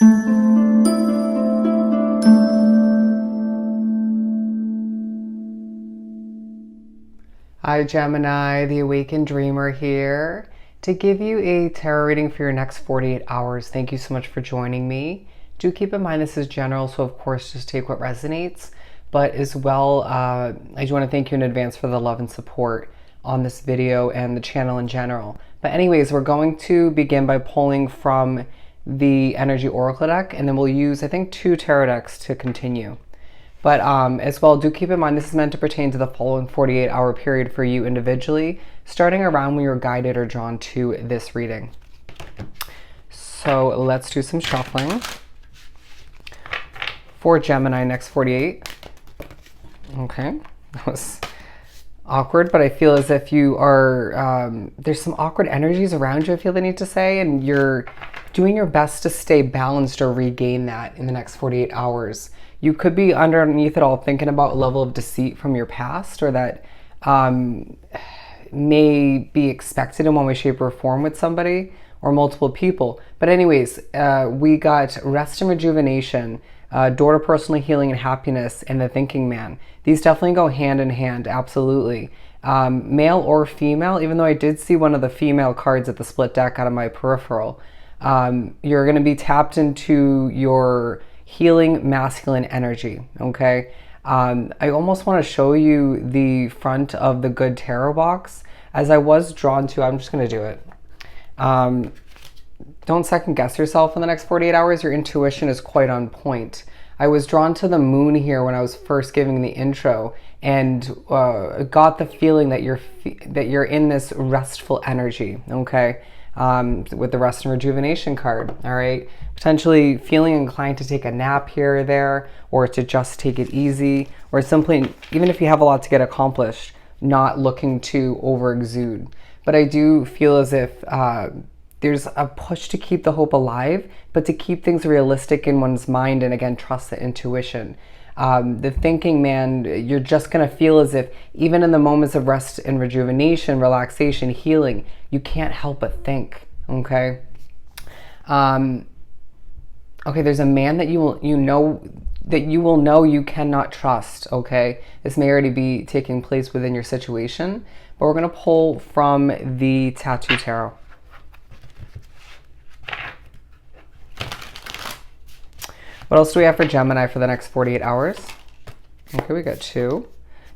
Hi Gemini, the Awakened Dreamer here to give you a tarot reading for your next 48 hours. Thank you so much for joining me. Do keep in mind this is general, so of course just take what resonates, but as well, I do want to thank you in advance for the love and support on this video and the channel in general. But anyways, we're going to begin by pulling from the Energy Oracle deck, and then we'll use, I think, 2 tarot decks to continue. But as well, do keep in mind this is meant to pertain to the following 48-hour period for you individually, starting around when you're guided or drawn to this reading. So let's do some shuffling. For Gemini, next 48. Okay, that was awkward, but I feel as if you are, there's some awkward energies around you, I feel the need to say, and you're doing your best to stay balanced or regain that in the next 48 hours. You could be underneath it all thinking about a level of deceit from your past, or that may be expected in one way, shape, or form with somebody or multiple people. But anyways, we got rest and rejuvenation, door to personal healing and happiness, and the thinking man. These definitely go hand in hand, absolutely. Male or female, even though I did see one of the female cards at the split deck out of my peripheral, you're going to be tapped into your healing masculine energy, okay? I almost want to show you the front of the Good Tarot box. As I was drawn to, I'm just going to do it. Don't second guess yourself in the next 48 hours. Your intuition is quite on point. I was drawn to the moon here when I was first giving the intro, and got the feeling that you're in this restful energy, okay? With the rest and rejuvenation card, all right? Potentially feeling inclined to take a nap here or there, or to just take it easy, or simply, even if you have a lot to get accomplished, not looking to over exude. But I do feel as if there's a push to keep the hope alive, but to keep things realistic in one's mind, and again, trust the intuition. The thinking man, you're just going to feel as if even in the moments of rest and rejuvenation, relaxation, healing, you can't help but think, okay? Okay, there's a man that you will know you cannot trust, okay? This may already be taking place within your situation, but we're going to pull from the Tattoo Tarot. What else do we have for Gemini for the next 48 hours? Okay, we got 2.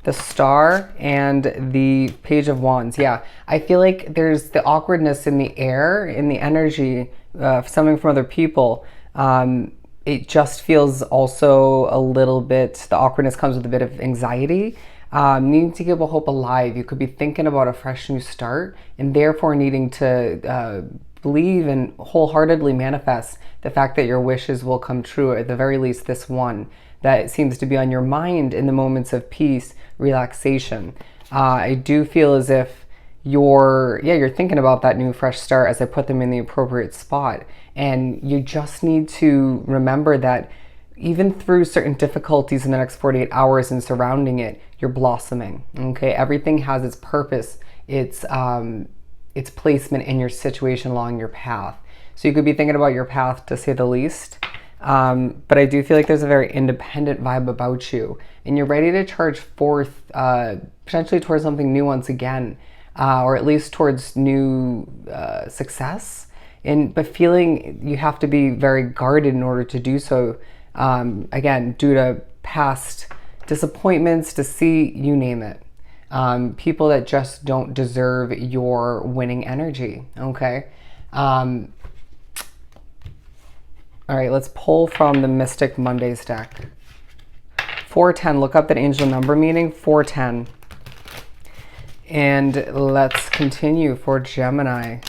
The Star and the Page of Wands. Yeah, I feel like there's the awkwardness in the air, in the energy, coming from other people. It just feels also a little bit, the awkwardness comes with a bit of anxiety. Needing to keep a hope alive. You could be thinking about a fresh new start, and therefore needing to believe and wholeheartedly manifest the fact that your wishes will come true, or at the very least this one that seems to be on your mind in the moments of peace, relaxation. I do feel as if you're thinking about that new fresh start as I put them in the appropriate spot. And you just need to remember that even through certain difficulties in the next 48 hours and surrounding it, you're blossoming, okay? Everything has its purpose, its placement in your situation along your path. So you could be thinking about your path, to say the least. But I do feel like there's a very independent vibe about you, and you're ready to charge forth, potentially towards something new once again, or at least towards new success. But feeling you have to be very guarded in order to do so, again, due to past disappointments, deceit, you name it. People that just don't deserve your winning energy, okay? All right, let's pull from the Mystic Mondays deck. 410, look up that angel number meaning, 410. And let's continue for Gemini.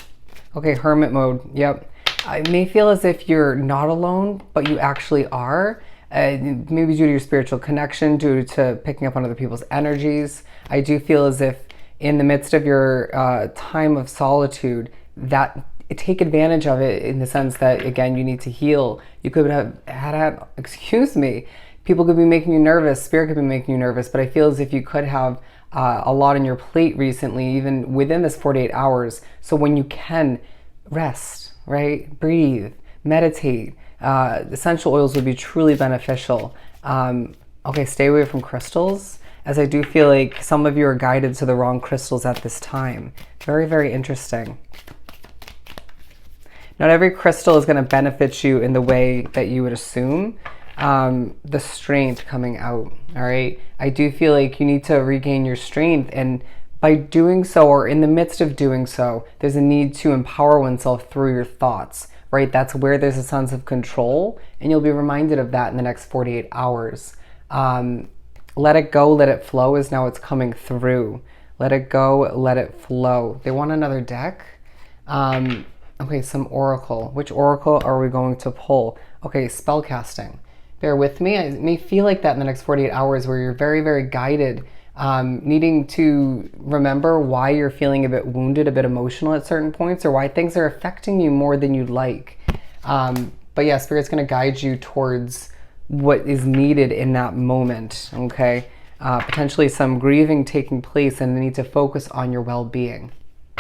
Okay, Hermit mode, yep. I may feel as if you're not alone, but you actually are. Maybe due to your spiritual connection, due to picking up on other people's energies. I do feel as if in the midst of your time of solitude, that take advantage of it in the sense that, again, you need to heal. You could have had, excuse me, people could be making you nervous, spirit could be making you nervous, but I feel as if you could have a lot on your plate recently, even within this 48 hours. So when you can rest, right? Breathe, meditate, Essential oils would be truly beneficial. Okay, stay away from crystals, as I do feel like some of you are guided to the wrong crystals at this time. Very, very interesting. Not every crystal is going to benefit you in the way that you would assume. The strength coming out, all right? I do feel like you need to regain your strength, and by doing so, or in the midst of doing so, there's a need to empower oneself through your thoughts, right? That's where there's a sense of control, and you'll be reminded of that in the next 48 hours. Let it go, let it flow is now it's coming through. Let it go, let it flow. They want another deck. Okay, some oracle. Which oracle are we going to pull? Okay, spell casting. Bear with me. I may feel like that in the next 48 hours where you're very, very guided, needing to remember why you're feeling a bit wounded, a bit emotional at certain points, or why things are affecting you more than you'd like. But yeah, Spirit's going to guide you towards what is needed in that moment, okay? Potentially some grieving taking place and the need to focus on your well-being,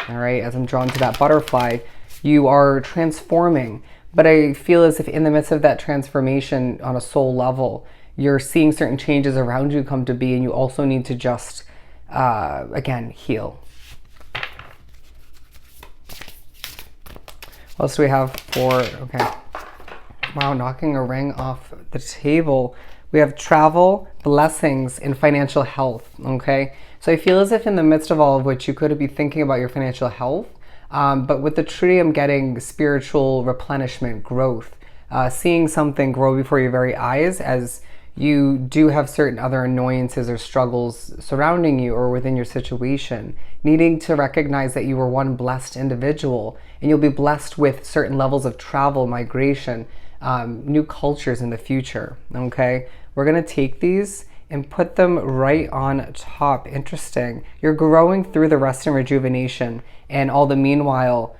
all right? As I'm drawn to that butterfly, you are transforming, but I feel as if in the midst of that transformation on a soul level, you're seeing certain changes around you come to be, and you also need to just, again, heal. What else do we have for, okay. Wow, knocking a ring off the table. We have travel, blessings, and financial health, okay? So I feel as if in the midst of all of which you could be thinking about your financial health, but with the tree, I'm getting spiritual replenishment, growth, seeing something grow before your very eyes as you do have certain other annoyances or struggles surrounding you or within your situation, needing to recognize that you are one blessed individual, and you'll be blessed with certain levels of travel, migration, new cultures in the future, okay? We're going to take these and put them right on top. Interesting. You're growing through the rest and rejuvenation, and all the meanwhile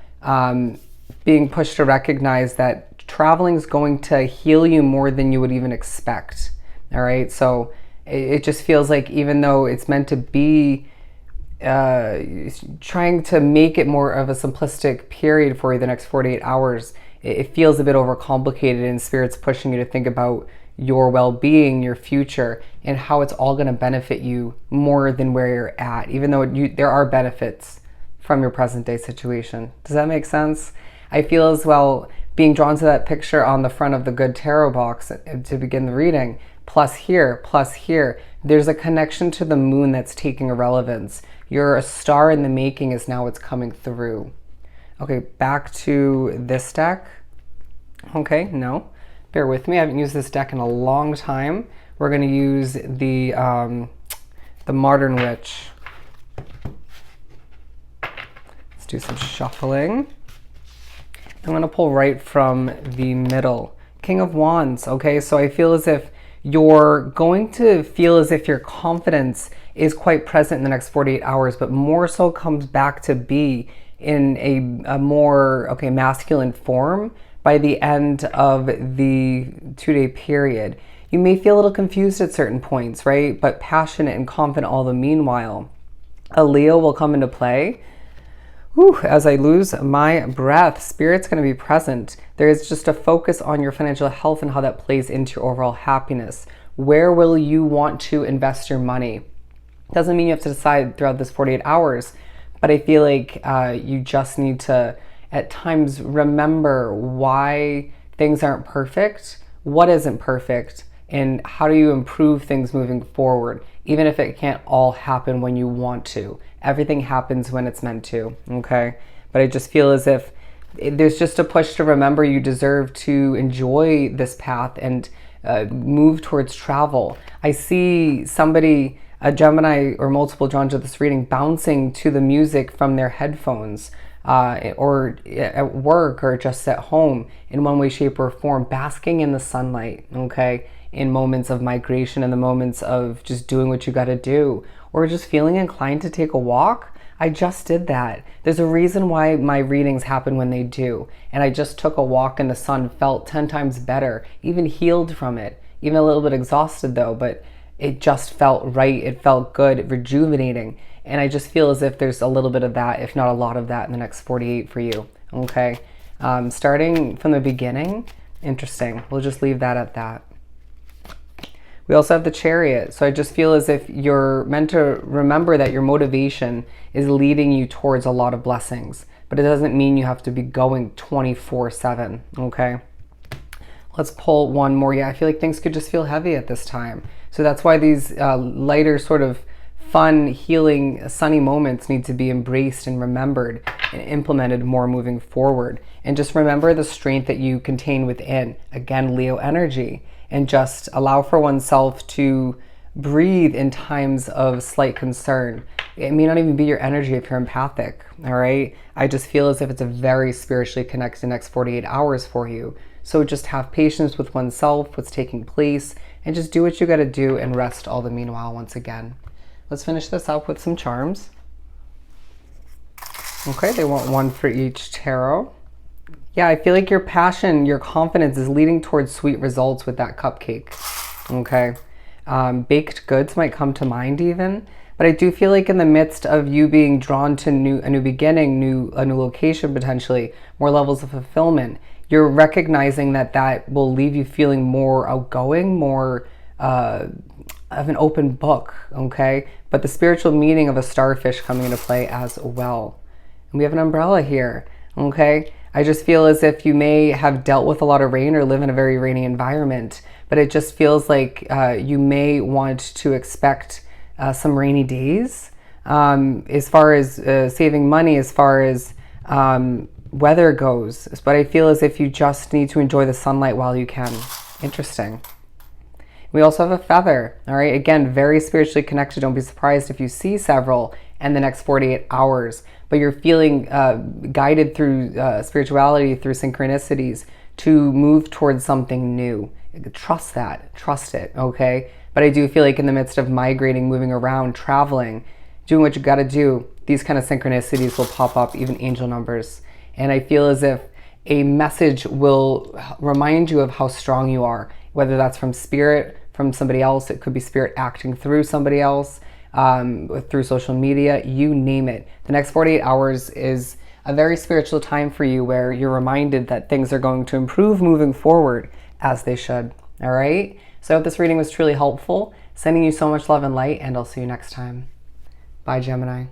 being pushed to recognize that traveling is going to heal you more than you would even expect. All right. So it just feels like even though it's meant to be trying to make it more of a simplistic period for you the next 48 hours, it feels a bit overcomplicated, and Spirit's pushing you to think about your well-being, your future, and how it's all going to benefit you more than where you're at, even though there are benefits from your present day situation. Does that make sense? I feel as well being drawn to that picture on the front of the Good Tarot box to begin the reading, plus here, there's a connection to the moon that's taking a relevance. You're a star in the making is now what's coming through. Okay, back to this deck. Okay, no. Bear with me, I haven't used this deck in a long time. We're going to use the Modern Witch. Let's do some shuffling. I'm going to pull right from the middle. King of Wands, okay? So I feel as if you're going to feel as if your confidence is quite present in the next 48 hours, but more so comes back to be in a more, okay, masculine form by the end of the 2-day period. You may feel a little confused at certain points, right? But passionate and confident all the meanwhile. A Leo will come into play. Whew, as I lose my breath, Spirit's going to be present. There is just a focus on your financial health and how that plays into your overall happiness. Where will you want to invest your money? Doesn't mean you have to decide throughout this 48 hours, but I feel like you just need to at times remember why things aren't perfect, what isn't perfect, and how do you improve things moving forward, even if it can't all happen when you want to. Everything happens when it's meant to, okay? But I just feel as if there's just a push to remember you deserve to enjoy this path and move towards travel. I see somebody, a Gemini or multiple drawn to this reading, bouncing to the music from their headphones, or at work or just at home in one way, shape, or form, basking in the sunlight, okay? In moments of migration, in the moments of just doing what you got to do, or just feeling inclined to take a walk. I just did that. There's a reason why my readings happen when they do. And I just took a walk in the sun, felt 10 times better, even healed from it, even a little bit exhausted though, but it just felt right. It felt good, rejuvenating. And I just feel as if there's a little bit of that, if not a lot of that in the next 48 for you, okay? Starting from the beginning, Interesting. We'll just leave that at that. We also have the Chariot. So I just feel as if you're meant to remember that your motivation is leading you towards a lot of blessings, but it doesn't mean you have to be going 24/7, okay? Let's pull one more. Yeah, I feel like things could just feel heavy at this time. So that's why these lighter sort of fun, healing, sunny moments need to be embraced and remembered and implemented more moving forward. And just remember the strength that you contain within. Again, Leo energy. And just allow for oneself to breathe in times of slight concern. It may not even be your energy if you're empathic, all right? I just feel as if it's a very spiritually connected next 48 hours for you. So just have patience with oneself, what's taking place, and just do what you gotta do and rest all the meanwhile once again. Let's finish this up with some charms. Okay, they want one for each tarot. Yeah, I feel like your passion, your confidence is leading towards sweet results with that cupcake, okay? Baked goods might come to mind even, but I do feel like in the midst of you being drawn to a new beginning, a new location potentially, more levels of fulfillment, you're recognizing that that will leave you feeling more outgoing, more of an open book, okay? But the spiritual meaning of a starfish coming into play as well. And we have an umbrella here, okay? I just feel as if you may have dealt with a lot of rain or live in a very rainy environment, but it just feels like you may want to expect some rainy days as far as saving money, as far as weather goes. But I feel as if you just need to enjoy the sunlight while you can. Interesting. We also have a feather, all right? Again, very spiritually connected. Don't be surprised if you see several in the next 48 hours. But you're feeling guided through spirituality, through synchronicities to move towards something new. Trust that, trust it, okay? But I do feel like in the midst of migrating, moving around, traveling, doing what you gotta do, these kind of synchronicities will pop up, even angel numbers. And I feel as if a message will remind you of how strong you are, whether that's from spirit, from somebody else, it could be spirit acting through somebody else, through social media, you name it. The next 48 hours is a very spiritual time for you where you're reminded that things are going to improve moving forward as they should. All right? So I hope this reading was truly helpful. Sending you so much love and light, and I'll see you next time. Bye, Gemini.